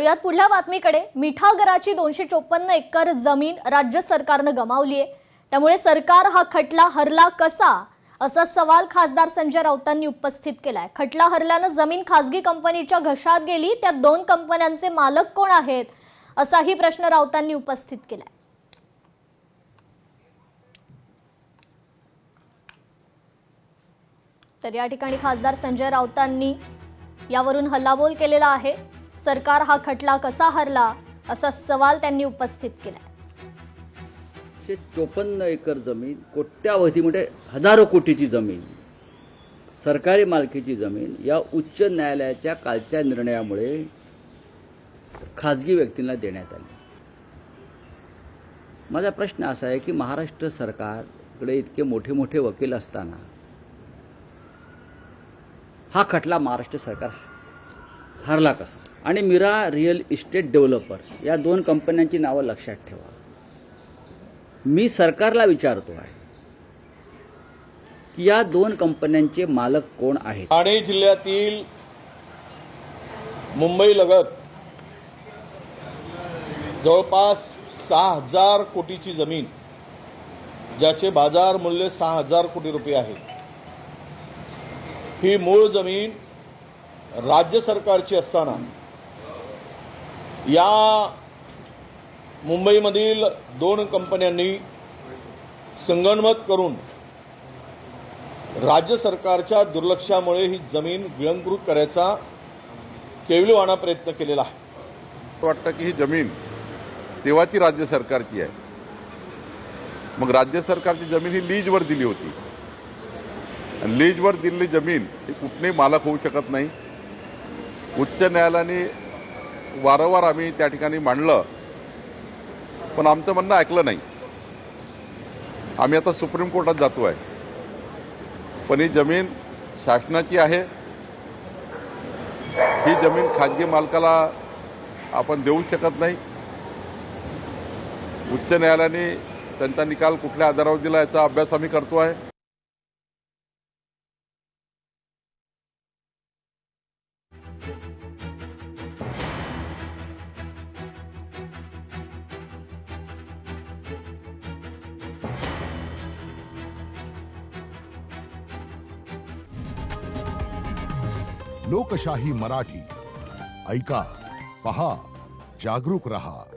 वळूयात पुढल्या बातमीकडे। मिठागराची 254 एकर जमीन राज्य सरकारनं गमावली आहे। त्यामुळे सरकार हा खटला हरला कसा, असा सवाल खासदार संजय राऊतांनी उपस्थित केलाय। खटला हरल्यानं जमीन खासगी कंपनीच्या घशात गेली, त्या दोन कंपन्यांचे मालक कोण आहेत, असाही प्रश्न राऊतांनी उपस्थित केलाय। तर या ठिकाणी खासदार संजय राऊतांनी यावरून हल्लाबोल केलेला आहे। सरकार हा खटला कसा हरला, असा सवाल त्यांनी उपस्थित केलाय। 54 एकर जमीन, कोट्यावधी म्हणजे हजारो कोटीची जमीन, सरकारी मालकीची जमीन या उच्च न्यायालयाच्या कालच्या निर्णयामुळे खाजगी व्यक्तींना देण्यात आली। माझा प्रश्न असा आहे की महाराष्ट्र सरकारकडे इतके मोठे मोठे वकील असताना हा खटला महाराष्ट्र सरकार हरला कसा? आणि मीरा रिअल इस्टेट डेव्हलपर्स या दोन कंपन्यांची नावं लक्षात ठेवा। मी सरकारला विचारतो आहे की या दोन कंपन्यांचे मालक कोण आहेत? ठाणे जिल्ह्यातील मुंबई लगत जवळपास 6000 कोटीची जमीन, ज्याचे बाजार मूल्य 6000 कोटी रुपये आहे, ही मूळ जमीन राज्य सरकारची असताना या मुंबईमधील दोन कंपन्यांनी संगनमत करून राज्य सरकारच्या दुर्लक्षामुळे ही जमीन गिळंकृत करायचा केविलवाणा प्रयत्न केलेला आहे। वाटतं की ही जमीन तेव्हाची राज्य सरकारची आहे। मग राज्य सरकारची जमीन ही लीजवर दिली होती। लीजवर दिलेली जमीन ही कुठलेही मालक होऊ शकत नाही। उच्च न्यायालयाने वारंवार आम्ही त्या ठिकाणी मांडलं, पण आमचं म्हणणं ऐकलं नाही। आम्ही आता सुप्रीम कोर्टात जातो आहे, पण ही जमीन शासनाची आहे। ही जमीन खाजगी मालकाला आपण देऊ शकत नाही। उच्च न्यायालयाने त्यांचा निकाल कुठल्या आधारावर दिला याचा अभ्यास आम्ही करतो आहे। लोकशाही मराठी ऐका, पहा, जागरूक रहा।